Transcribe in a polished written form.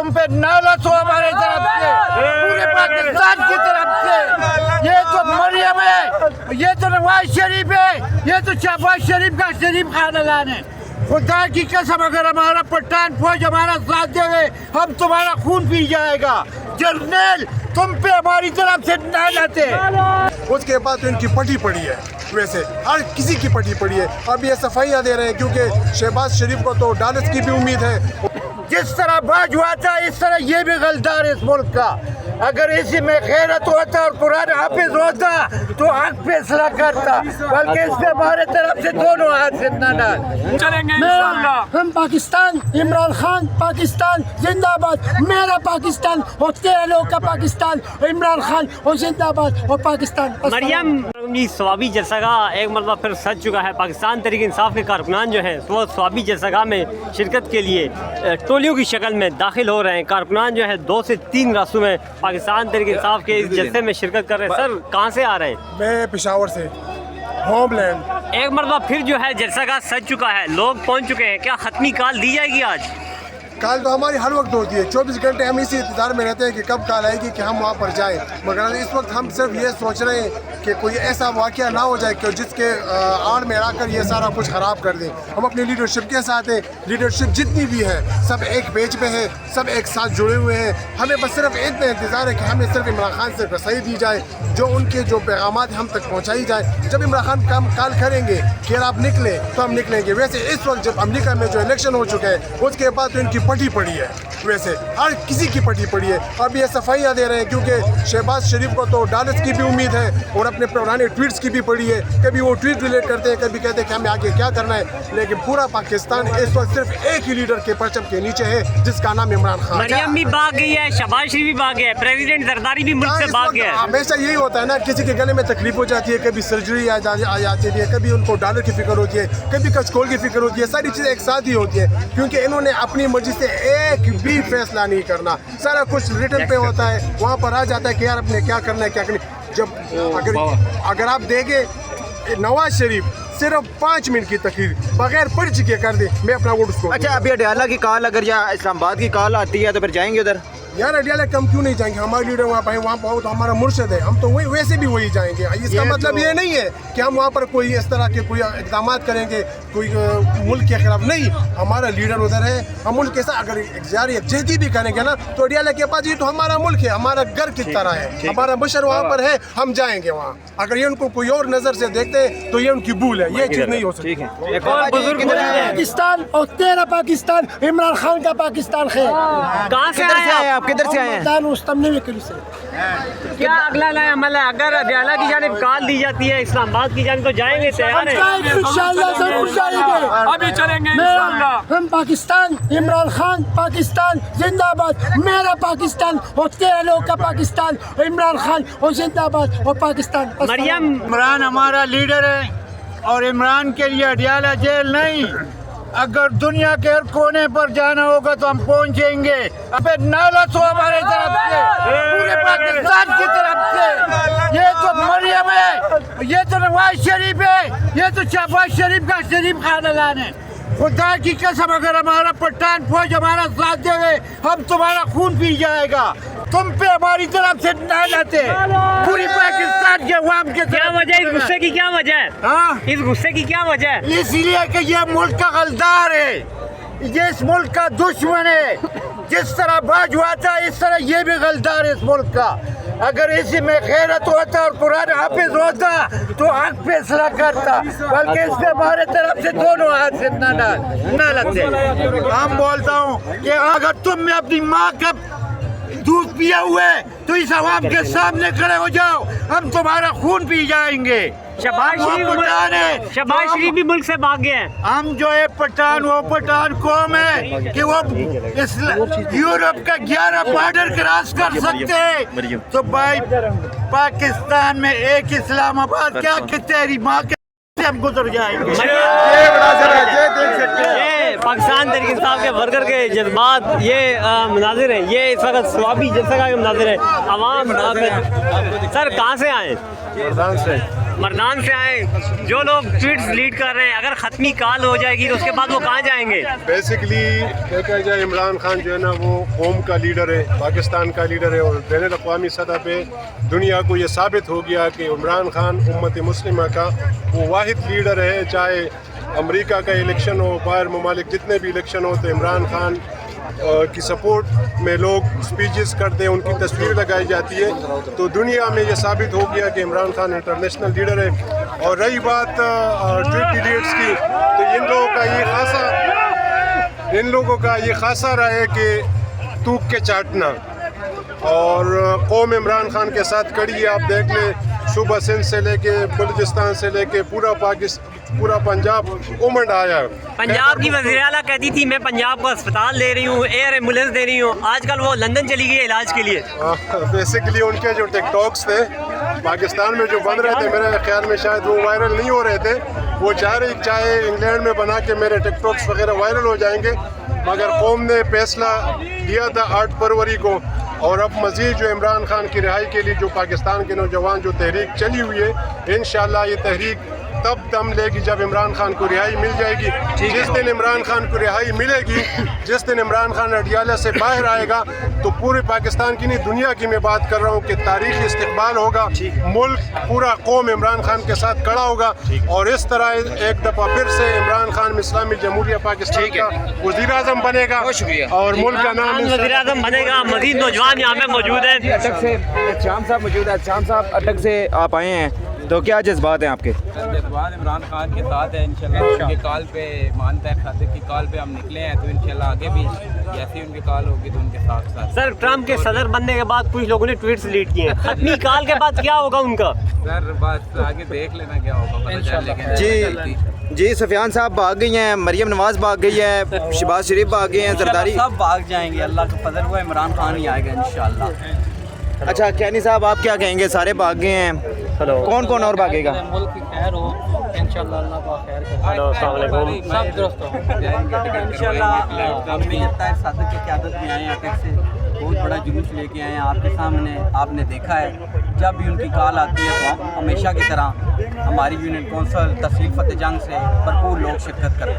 تم پہ نالت ہو ہمارے طرف سے، پورے پاکستان کی طرف سے۔ یہ تو مریم ہے، یہ تو نواز شریف ہے، یہ تو شہباز شریف کا شریف خاندان ہے۔ خدا کی قسم اگر ہمارا پٹھان فوج ہمارا ساتھ دے گے ہم تمہارا خون پی جائے گا۔ جرنیل تم پہ ہماری طرف سے نالت ہے۔ اس کے بعد تو ان کی پٹی پڑی ہے، ویسے ہر کسی کی پٹی پڑی ہے۔ اب یہ صفائیاں دے رہے ہیں کیونکہ شہباز شریف کو تو ڈالرز کی بھی امید ہے۔ جس طرح باج ہوا تھا اس طرح یہ بھی غلطان ہے اس ملک کا۔ اگر اسی میں غیرت ہوتا اور قرآن حافظ ہوتا تو حق فیصلہ کرتا، بلکہ اس پہ ہمارے طرف سے دونوں ہاتھ سے نہ ڈال چلیں گے انشاءاللہ۔ ہم پاکستان، عمران خان پاکستان زندہ باد، میرا پاکستان اور تیرے لوگ کا پاکستان، عمران خان اور زندہ باد اور پاکستان۔ مریم سوابی جلسہ گاہ ایک مرتبہ پھر سج چکا ہے۔ پاکستان تحریک انصاف کے کارکنان جو ہیں وہ سوابی جلسہ گاہ میں شرکت کے لیے ٹولیوں کی شکل میں داخل ہو رہے ہیں۔ کارکنان جو ہے 2 سے 3 راستوں میں پاکستان تحریک انصاف کے اس جلسے میں شرکت کر رہے ہیں۔ سر کہاں سے آ رہے ہیں؟ میں پشاور سے، ہوم لینڈ۔ ایک مرتبہ پھر جو ہے جلسہ گاہ سج چکا ہے، لوگ پہنچ چکے ہیں۔ کیا ختمی کال دی جائے گی آج؟ کال تو ہماری ہر وقت ہوتی ہے، 24 گھنٹے ہم اسی انتظار میں رہتے ہیں کہ کب کال آئے گی کہ ہم وہاں پر جائیں، مگر اس وقت ہم صرف یہ سوچ رہے ہیں کہ کوئی ایسا واقعہ نہ ہو جائے کہ جس کے آڑ میں آ کر یہ سارا کچھ خراب کر دیں۔ ہم اپنی لیڈرشپ کے ساتھ ہیں، لیڈرشپ جتنی بھی ہے سب ایک پیج پہ ہے، سب ایک ساتھ جڑے ہوئے ہیں۔ ہمیں بس صرف اتنا انتظار ہے کہ ہمیں صرف عمران خان سے رسائی دی جائے، جو ان کے جو پیغامات ہم تک پہنچائی جائے۔ جب عمران خان کال کریں گے کہ آپ نکلیں تو ہم نکلیں گے۔ ویسے اس وقت جب امریکہ میں جو الیکشن ہو چکے ہیں اس کے بعد تو ان کی پٹی پڑی ہے، ویسے ہر کسی کی پٹی پڑی ہے۔ اب یہ صفائیاں دے رہے ہیں کیونکہ شہباز شریف کو تو ڈالرز کی بھی امید ہے اور اپنے پرانے ٹویٹس کی بھی پڑی ہے۔ کبھی وہ ٹویٹ ریلیٹ کرتے ہیں، کبھی کہتے ہیں کہ ہمیں آگے کیا کرنا ہے، لیکن پورا پاکستان اس وقت صرف ایک ہی لیڈر کے پرچم کے نیچے ہے جس کا نام عمران خان۔ مریم بھی بھاگ گئی ہے، شہباز شریف بھی بھاگ گیا ہے، پریزیڈنٹ زرداری بھی ملک سے بھاگ گیا ہے۔ ہمیشہ یہی ہوتا ہے نا، کسی کے گلے میں تکلیف ہو جاتی ہے، کبھی سرجری آ جاتی ہے، کبھی ان کو ڈالر کی فکر ہوتی ہے، کبھی کچکول کی فکر ہوتی ہے۔ ساری چیزیں ایک ساتھ ہی ہوتی ہے کیونکہ انہوں نے اپنی مرضی سے ایک بھی فیصلہ نہیں کرنا، سارا کچھ ریٹن پہ ہوتا ہے، وہاں پر آ جاتا ہے کہ یار اپنے کیا کرنا ہے کیا کرنا ہے۔ جب اگر آپ دیکھیں نواز شریف صرف 5 منٹ کی تقریر بغیر پرچی کے کر دے، میں اپنا ووٹ اس کو۔ اچھا ابھی اڈیالہ کی کال اگر یا اسلام آباد کی کال آتی ہے تو پھر جائیں گے ادھر؟ یار اڈیالہ کم کیوں نہیں جائیں گے؟ ہمارے لیڈر وہاں پہ وہاں تو ہمارا مرشد ہے، ہم تو وہی ویسے بھی وہی جائیں گے۔ اس کا مطلب یہ نہیں ہے کہ ہم وہاں پر کوئی اس طرح کے کوئی اقدامات کریں گے کوئی ملک کے خلاف، نہیں۔ ہمارا لیڈر ادھر ہے، ہم ملک کے ساتھ اگر یکجہتی بھی کریں گے نا تو اڈیالہ کے پاس یہ تو ہمارا ملک ہے، ہمارا گھر کی طرح ہے، ہمارا مشر وہاں پر ہے، ہم جائیں گے وہاں۔ اگر یہ ان کو کوئی اور نظر سے دیکھتے ہیں تو یہ ان کی بھول ہے، یہ چیز نہیں ہو سکتی۔ پاکستان اور تیرا پاکستان، عمران خان کا پاکستان ہے۔ کہاں سے آئے ہیں آپ؟ کدھر سے آئے ہیں؟ کیا اگلا نیا عمل ہے؟ اگر اڈیالہ کی جانب کال دی جاتی ہے اسلام آباد کی جانب تو جائیں گے، تیار ہیں؟ انشاءاللہ ضرور جائیں گے۔ ابھی چلیں گے انشاءاللہ۔ ہم پاکستان، عمران خان پاکستان زندہ باد، میرا پاکستان اور تیرے لوگ کا پاکستان، عمران خان اور زندہ باد اور پاکستان۔ مریم عمران ہمارا لیڈر ہے اور عمران کے لیے اڈیالہ جیل نہیں۔ اگر دنیا کے ہر کونے پر جانا ہوگا تو ہم پہنچیں گے۔ اب نالت ہو ہمارے طرف سے، پورے پاکستان کی طرف سے۔ یہ تو مریم ہے، یہ تو نواز شریف ہے، یہ تو شہباز شریف کا شریف خاندان ہے۔ خدا کی قسم اگر ہمارا پٹھان فوج ہمارا ساتھ دے گے ہم تمہارا خون پی جائے گا۔ تم پہ ہماری طرف سے نالت ہے، پوری پاکستان کے عوام کے کیا وجہ ہے؟ اس غصے کی کیا وجہ ہے؟ اس غصے کی کیا وجہ ہے؟ اس لیے کہ یہ ملک کا غلطار ہے، یہ اس ملک کا دشمن ہے۔ جس طرح باج ہوا تھا اس طرح یہ بھی غلطار ہے اس ملک کا۔ اگر اسی میں غیرت ہوتا اور قرآن حافظ ہوتا تو حق فیصلہ کرتا، بلکہ اس پہ ہمارے طرف سے دونوں ہاتھ سے نالت ہے۔ ہم بولتا ہوں کہ اگر تم میں اپنی ماں کا دودھ پیا ہوئے تو اس عوام کے سامنے کھڑے ہو جاؤ، ہم تمہارا خون پی جائیں گے۔ شہباز شریف بھی ملک سے بھاگ گئے ہیں۔ ہم جو ہے پٹھان، وہ پٹھان قوم ہے کہ وہ یورپ کا 11 بارڈر کراس کر سکتے ہیں، تو بھائی پاکستان میں ایک اسلام آباد کیا کہ تیری ماں کے سے ہم گزر جائیں گے۔ پاکستان تحریک انصاف کے ورکر کے جذبات، یہ مناظر ہیں، یہ اس وقت سوابی جلسہ کا مناظر ہے۔ عوام سر کہاں سے آئے؟ مردان سے آئیں، جو لوگ ٹویٹس لیڈ کر رہے ہیں اگر ختمی کال ہو جائے گی تو اس کے بعد وہ کہاں جائیں گے؟ بیسکلی دیکھا جائے عمران خان جو ہے نا وہ قوم کا لیڈر ہے، پاکستان کا لیڈر ہے، اور بین الاقوامی سطح پہ دنیا کو یہ ثابت ہو گیا کہ عمران خان امت مسلمہ کا وہ واحد لیڈر ہے. چاہے امریکہ کا الیکشن ہو، باہر ممالک جتنے بھی الیکشن ہو، تو عمران خان کی سپورٹ میں لوگ اسپیچز کرتے ہیں، ان کی تصویر لگائی جاتی ہے. تو دنیا میں یہ ثابت ہو گیا کہ عمران خان انٹرنیشنل لیڈر ہے. اور رہی بات ٹویٹ ڈیلیٹس کی، تو ان لوگوں کا یہ خاصا رہا ہے کہ تھوک کے چاٹنا، اور قوم عمران خان کے ساتھ کڑی ہے. آپ دیکھ لیں صوبہ سندھ سے لے کے بلوچستان سے لے کے پورا پنجاب امنڈ آیا. پنجاب کی وزیر اعلیٰ کہتی تھی میں پنجاب کو اسپتال دے رہی ہوں، ایئر ایمبولینس دے رہی ہوں، آج کل وہ لندن چلی گئی علاج کے لیے. بیسکلی ان کے جو ٹک ٹاکس تھے پاکستان میں جو بن رہے تھے، میرے خیال میں شاید وہ وائرل نہیں ہو رہے تھے. وہ چاہے انگلینڈ میں بنا کے میرے ٹک ٹاکس وغیرہ وائرل ہو جائیں گے، مگر قوم نے فیصلہ لیا تھا 8 فروری کو. اور اب مزید جو عمران خان کی رہائی کے لیے جو پاکستان کے نوجوان جو تحریک چلی ہوئی ہے، انشاءاللہ یہ تحریک تب دم لے گی جب عمران خان کو رہائی مل جائے گی. جس دن عمران خان کو رہائی ملے گی، جس دن عمران خان اڈیالہ سے باہر آئے گا، تو پورے پاکستان کی نہیں دنیا کی میں بات کر رہا ہوں کہ تاریخی استقبال ہوگا. ملک پورا قوم عمران خان کے ساتھ کھڑا ہوگا، اور اس طرح ایک دفعہ پھر سے عمران خان اسلامی جمہوریہ پاکستان کا وزیر اعظم بنے گا، اور ملک کا نام وزیر اعظم بنے گا. مزید نوجوان یہاں پہ موجود ہیں. اٹک سے شام صاحب موجود ہے. شام صاحب اٹک سے آپ آئے ہیں، تو کیا جذبات ہیں آپ کے؟ جذبات عمران خان کے ساتھ ہے انشاءاللہ. ان کی کال پہ مانتا ہے، خاطر کی کال پہ ہم نکلے ہیں، تو انشاءاللہ آگے بھی جیسی ان کی کال ہوگی تو ان کے ساتھ ساتھ. سر ٹرمپ کے صدر بننے کے بعد کچھ لوگوں نے ٹویٹس لیڈ کیے ہیں، ختمی کال کے بعد کیا ہوگا ان کا؟ سر بس آگے دیکھ لینا کیا ہوگا، پتہ چل لے گا. جی سفیان صاحب بھاگ گئی ہیں، مریم نواز بھاگ گئی ہے، شہباز شریف بھاگ گئے ہیں، زرداری سب بھاگ جائیں گے. اللہ کا فضل ہوا عمران خان ہی آئے گا انشاءاللہ. اچھا کینی صاحب آپ کیا کہیں گے؟ سارے بھاگ گئے ہیں، کون کون اور بھاگے گا؟ ملک کی خیر ہو انشاءاللہ، اللہ کا خیر کرے. ہلو السلام علیکم. سب درست ہو انشاءاللہ. ہم بھی طاہر صادق کی قیادت میں آئے ہیں، اٹک سے بہت بڑا جلوس لے کے آئے ہیں. آپ کے سامنے آپ نے دیکھا ہے جب بھی ان کی کال آتی ہے تو ہمیشہ کی طرح ہماری یونین کونسل تحصیل فتح جنگ سے بھرپور لوگ شرکت کرتے ہیں.